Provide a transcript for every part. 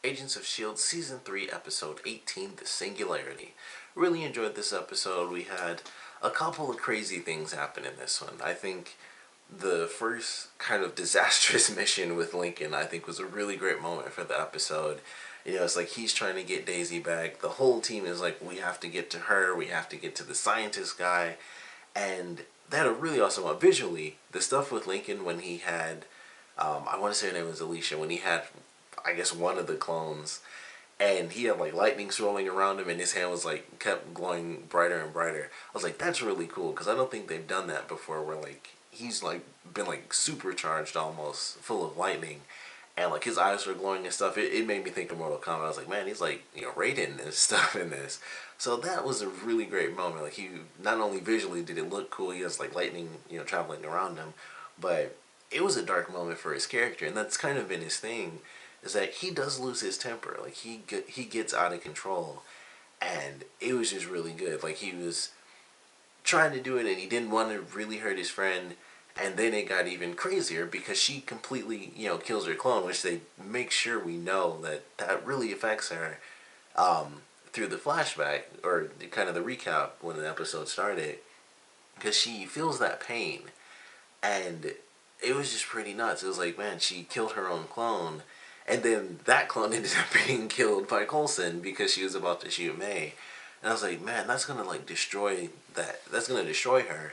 Agents of S.H.I.E.L.D. Season 3, Episode 18, The Singularity. Really enjoyed this episode. We had a couple of crazy things happen in this one. I think the first kind of disastrous mission with Lincoln, I think, was a really great moment for the episode. You know, it's like he's trying to get Daisy back. The whole team is like, we have to get to her. We have to get to the scientist guy. And they had a really awesome one. Visually, the stuff with Lincoln when he had, I want to say her name was Alicia, when he had, I guess, one of the clones, and he had like lightning swirling around him, and his hand was like kept glowing brighter and brighter. I was like, that's really cool, because I don't think they've done that before, where like he's like been like supercharged almost, full of lightning, and like his eyes were glowing and stuff. It made me think of Mortal Kombat. I was like, man, he's like, you know, Raiden and stuff in this. So that was a really great moment. Like, he not only visually did it look cool, he has like lightning, you know, traveling around him, but it was a dark moment for his character, and that's kind of been his thing, is that he does lose his temper. Like, he gets out of control, and it was just really good. Like, he was trying to do it, and he didn't want to really hurt his friend, and then it got even crazier because she completely, you know, kills her clone, which they make sure we know that that really affects her, through the flashback, or kind of the recap when the episode started, because she feels that pain, and it was just pretty nuts. It was like, man, she killed her own clone, and then that clone ended up being killed by Coulson because she was about to shoot May. And I was like, man, that's gonna like destroy that. That's gonna destroy her.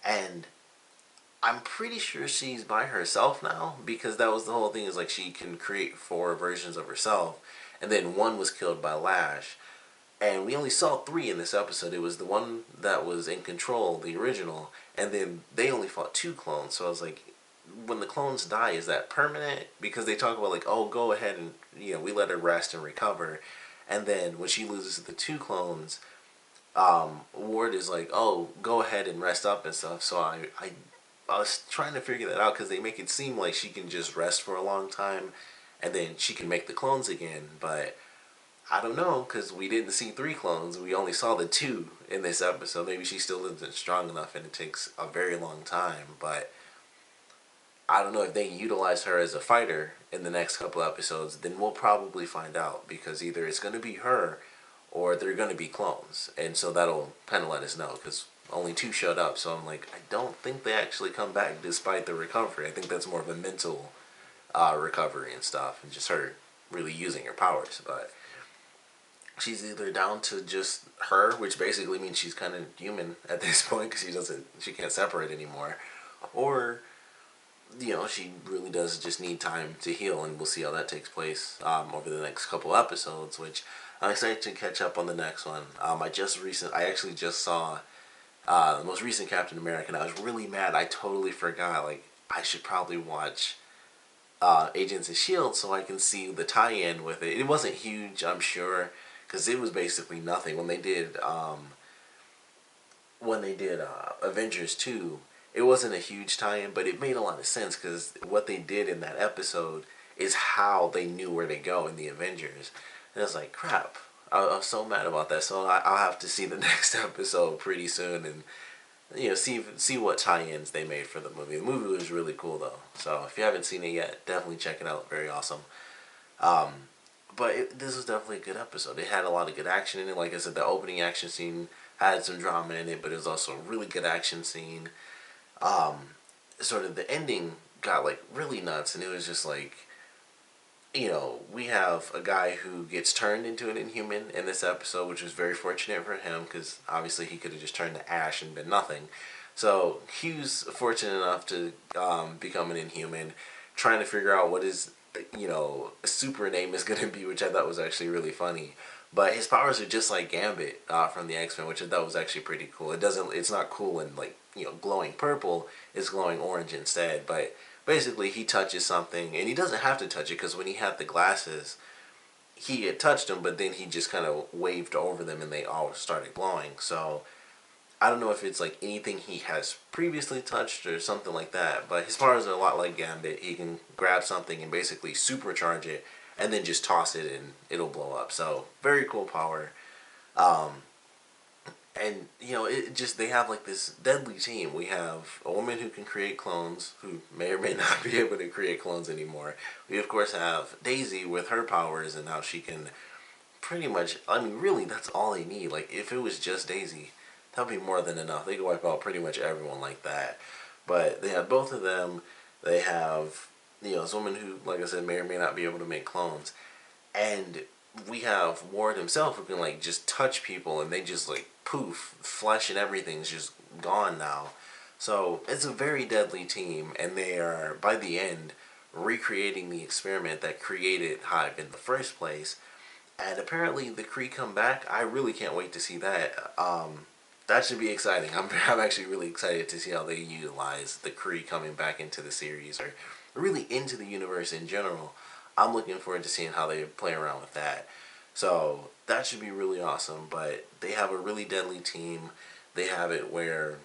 And I'm pretty sure she's by herself now, because that was the whole thing, is like she can create 4 versions of herself, and then one was killed by Lash. And we only saw 3 in this episode. It was the one that was in control, the original, and then they only fought 2 clones. So I was like, when the clones die, is that permanent? Because they talk about like, oh, go ahead and, you know, we let her rest and recover. And then when she loses the 2 clones, Ward is like, oh, go ahead and rest up and stuff. So I was trying to figure that out, because they make it seem like she can just rest for a long time, and then she can make the clones again. But I don't know, because we didn't see 3 clones. We only saw the 2 in this episode. Maybe she still isn't strong enough, and it takes a very long time. But I don't know if they utilize her as a fighter in the next couple episodes. Then we'll probably find out, because either it's going to be her or they're going to be clones. And so that'll kind of let us know, because only 2 showed up. So I'm like, I don't think they actually come back despite the recovery. I think that's more of a mental recovery and stuff, and just her really using her powers. But she's either down to just her, which basically means she's kind of human at this point, because she can't separate anymore, or, you know, she really does just need time to heal, and we'll see how that takes place over the next couple episodes, which I'm excited to catch up on the next one. I actually just saw the most recent Captain America, and I was really mad. I totally forgot. Like, I should probably watch Agents of S.H.I.E.L.D. so I can see the tie-in with it. It wasn't huge, I'm sure, because it was basically nothing when they did Avengers 2. It wasn't a huge tie-in, but it made a lot of sense, because what they did in that episode is how they knew where to go in the Avengers. And I was like, crap, I was so mad about that. So I'll have to see the next episode pretty soon, and, you know, see what tie-ins they made for the movie. The movie was really cool though, so if you haven't seen it yet, definitely check it out. Very awesome. But this was definitely a good episode. It had a lot of good action in it. Like I said, the opening action scene had some drama in it, but it was also a really good action scene. Sort of the ending got like really nuts, and it was just like, you know, we have a guy who gets turned into an Inhuman in this episode, which was very fortunate for him, because obviously he could have just turned to ash and been nothing. So Hugh's fortunate enough to become an Inhuman, trying to figure out what his, you know, super name is going to be, which I thought was actually really funny. But his powers are just like Gambit from the X-Men, which I thought was actually pretty cool. It's not cool in like, you know, glowing purple. It's glowing orange instead. But basically, he touches something, and he doesn't have to touch it, because when he had the glasses, he had touched them, but then he just kind of waved over them, and they all started glowing. So I don't know if it's like anything he has previously touched or something like that, but his powers are a lot like Gambit. He can grab something and basically supercharge it, and then just toss it and it'll blow up. So very cool power. Um, And it just, they have like this deadly team. We have a woman who can create clones, who may or may not be able to create clones anymore. We of course have Daisy with her powers, and now she can pretty much, I mean, really, that's all they need. Like, if it was just Daisy, that would be more than enough. They could wipe out pretty much everyone like that. But they have both of them. They have, this woman who, like I said, may or may not be able to make clones. And we have Ward himself who can, like, just touch people and they just, like, poof, flesh and everything's just gone now. So it's a very deadly team, and they are, by the end, recreating the experiment that created Hive in the first place. And apparently the Kree come back. I really can't wait to see that. That should be exciting. I'm actually really excited to see how they utilize the Kree coming back into the series, or really into the universe in general. I'm looking forward to seeing how they play around with that. So that should be really awesome. But they have a really deadly team. They have it where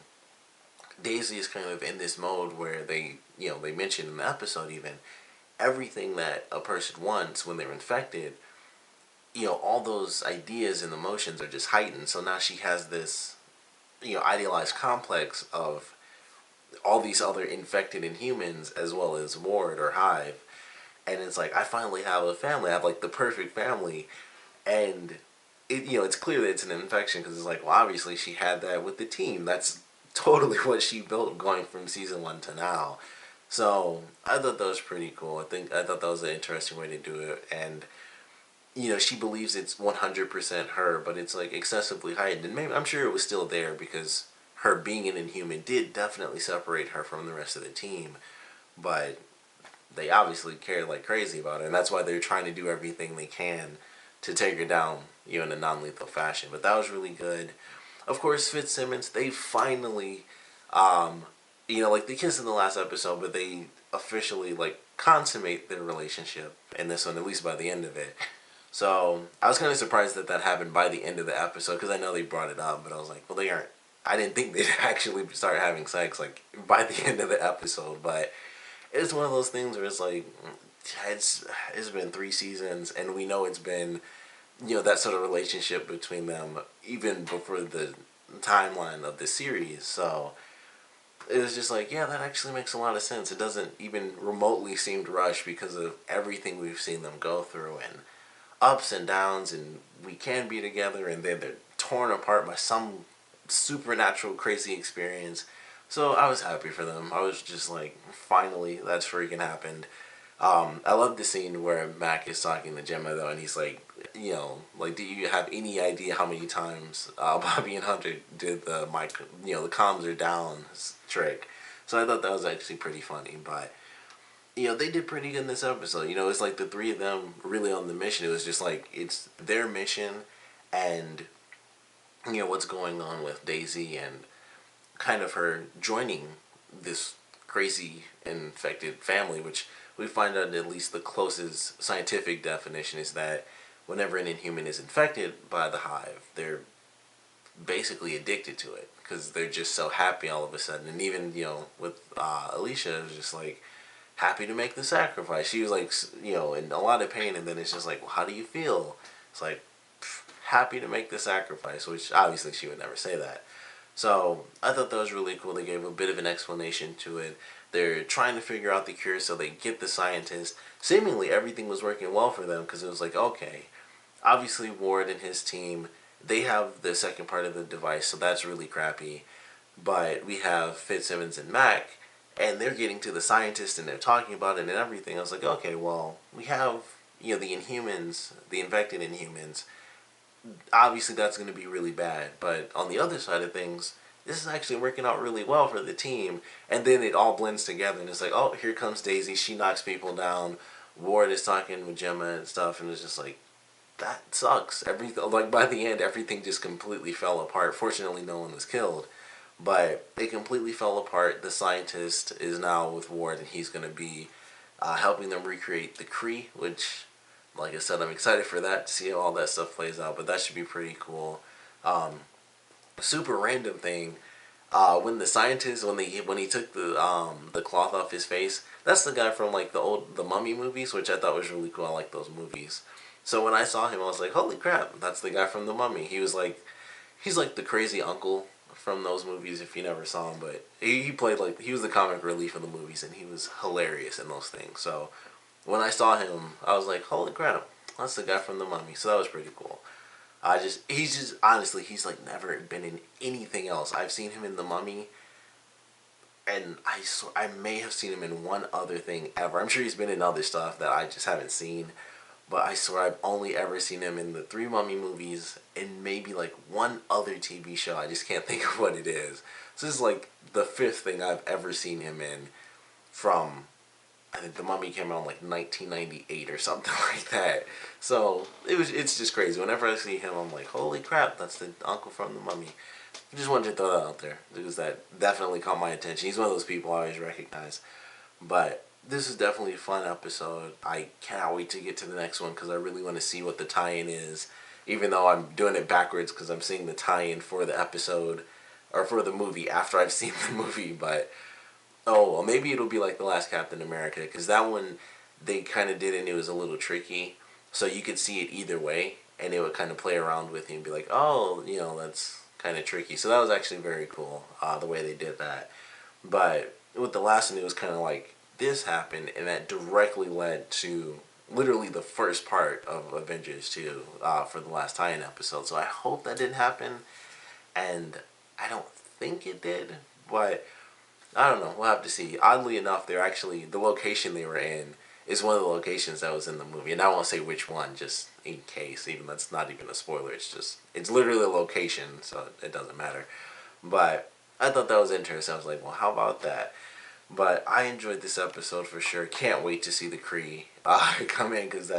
Daisy is kind of in this mode where they mentioned in the episode even, everything that a person wants when they're infected, all those ideas and emotions are just heightened. So now she has this, idealized complex of all these other infected Inhumans as well as Ward or Hive. And it's like, I finally have a family. I have like the perfect family. And it's clear that it's an infection, because it's like, well, obviously she had that with the team. That's totally what she built going from season 1 to now. So I thought that was pretty cool. I thought that was an interesting way to do it. And she believes it's 100% her, but it's like excessively heightened. And maybe, I'm sure it was still there, because her being an Inhuman did definitely separate her from the rest of the team. But they obviously care like crazy about her, and that's why they're trying to do everything they can to take her down, in a non-lethal fashion. But that was really good. Of course, Fitz-Simmons, they finally, like they kissed in the last episode, but they officially, like, consummate their relationship in this one, at least by the end of it. So I was kind of surprised that that happened by the end of the episode, because I know they brought it up, but I was like, well, they aren't. I didn't think they'd actually start having sex, like, by the end of the episode. But it's one of those things where it's like, it's been 3 seasons, and we know it's been, that sort of relationship between them even before the timeline of the series. So it was just like, yeah, that actually makes a lot of sense. It doesn't even remotely seem rushed, because of everything we've seen them go through, and ups and downs, and we can be together, and then they're torn apart by some supernatural crazy experience. So I was happy for them. I was just like, finally, that's freaking happened. I love the scene where Mack is talking to Gemma, though, and he's like, like, do you have any idea how many times Bobby and Hunter did the mic, the comms are down trick? So I thought that was actually pretty funny. But they did pretty good in this episode. It's like the 3 of them really on the mission. It was just like, it's their mission, and what's going on with Daisy, and kind of her joining this crazy infected family, which we find out at least the closest scientific definition is that whenever an Inhuman is infected by the Hive, they're basically addicted to it, because they're just so happy all of a sudden. And even, with Alicia, it was just like, happy to make the sacrifice. She was like, in a lot of pain, and then it's just like, well, how do you feel? It's like, happy to make the sacrifice, which obviously she would never say that. So I thought that was really cool. They gave a bit of an explanation to it. They're trying to figure out the cure, so they get the scientists. Seemingly everything was working well for them, because it was like, okay, obviously Ward and his team, they have the second part of the device, so that's really crappy. But we have Fitz-Simmons and Mack, and they're getting to the scientists, and they're talking about it and everything. I was like, okay, well, we have, the Inhumans, the infected Inhumans. Obviously that's going to be really bad. But on the other side of things, this is actually working out really well for the team. And then it all blends together, and it's like, oh, here comes Daisy. She knocks people down. Ward is talking with Gemma and stuff, and it's just like, that sucks. Like, by the end, everything just completely fell apart. Fortunately, no one was killed, but it completely fell apart. The scientist is now with Ward, and he's going to be helping them recreate the Kree, which, like I said, I'm excited for that, to see how all that stuff plays out. But that should be pretty cool. Super random thing. When the scientist, when he took the cloth off his face, that's the guy from like the Mummy movies, which I thought was really cool. I like those movies. So when I saw him, I was like, holy crap, that's the guy from the Mummy. He was like, He's like the crazy uncle from those movies if you never saw him, but he played like, he was the comic relief in the movies, and he was hilarious in those things. So when I saw him, I was like, holy crap, that's the guy from The Mummy. So that was pretty cool. He's just, honestly, he's like never been in anything else. I've seen him in The Mummy, and I may have seen him in one other thing ever. I'm sure he's been in other stuff that I just haven't seen, but I swear I've only ever seen him in the three Mummy movies and maybe like one other TV show. I just can't think of what it is. So this is like the fifth thing I've ever seen him in from, I think The Mummy came out in like 1998 or something like that. So it's just crazy. Whenever I see him, I'm like, holy crap, that's the uncle from The Mummy. I just wanted to throw that out there because that definitely caught my attention. He's one of those people I always recognize. But this is definitely a fun episode. I cannot wait to get to the next one because I really want to see what the tie-in is. Even though I'm doing it backwards because I'm seeing the tie-in for the episode or for the movie after I've seen the movie. But oh, well, maybe it'll be like The Last Captain America, because that one they kind of did and it was a little tricky. So you could see it either way, and it would kind of play around with you and be like, oh, that's kind of tricky. So that was actually very cool, the way they did that. But with the last one, it was kind of like this happened, and that directly led to literally the first part of Avengers 2 for the last tie-in episode. So I hope that didn't happen, and I don't think it did, but I don't know. We'll have to see. Oddly enough, they're actually, the location they were in is one of the locations that was in the movie. And I won't say which one, just in case. Even that's not even a spoiler. It's literally a location, so it doesn't matter. But I thought that was interesting. I was like, well, how about that? But I enjoyed this episode for sure. Can't wait to see the Kree come in, because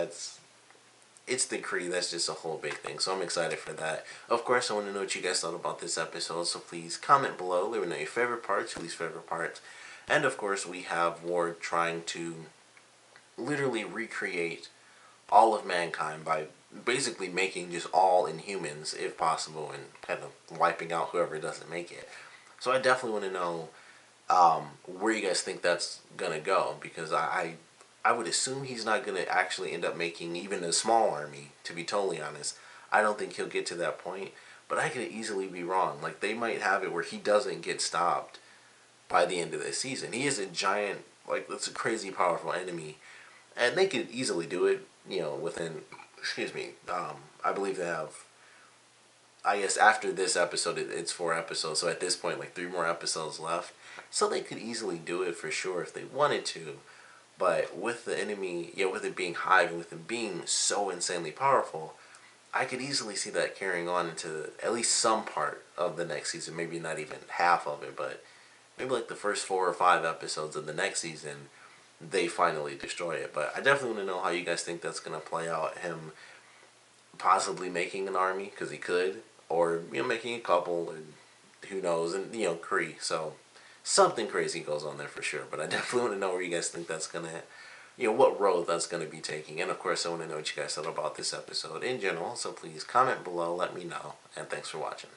it's the Kree. That's just a whole big thing. So I'm excited for that. Of course, I want to know what you guys thought about this episode. So please comment below. Let me know your favorite parts, your least favorite parts. And of course, we have Ward trying to literally recreate all of mankind by basically making just all Inhumans, if possible, and kind of wiping out whoever doesn't make it. So I definitely want to know where you guys think that's gonna go, because I would assume he's not gonna actually end up making even a small army. To be totally honest, I don't think he'll get to that point. But I could easily be wrong. Like, they might have it where he doesn't get stopped by the end of the season. He is a giant, like, that's a crazy powerful enemy, and they could easily do it. Within, excuse me. I believe they have, I guess after this episode, it's 4 episodes. So at this point, like 3 more episodes left. So they could easily do it for sure if they wanted to. But with the enemy, with it being Hive and with it being so insanely powerful, I could easily see that carrying on into at least some part of the next season. Maybe not even half of it, but maybe like the first 4 or 5 episodes of the next season, they finally destroy it. But I definitely want to know how you guys think that's going to play out. Him possibly making an army, because he could, or making a couple, and who knows, and Kree. So something crazy goes on there for sure. But I definitely want to know where you guys think that's gonna, what road that's gonna be taking. And of course, I want to know what you guys thought about this episode in general. So please comment below, let me know, and thanks for watching.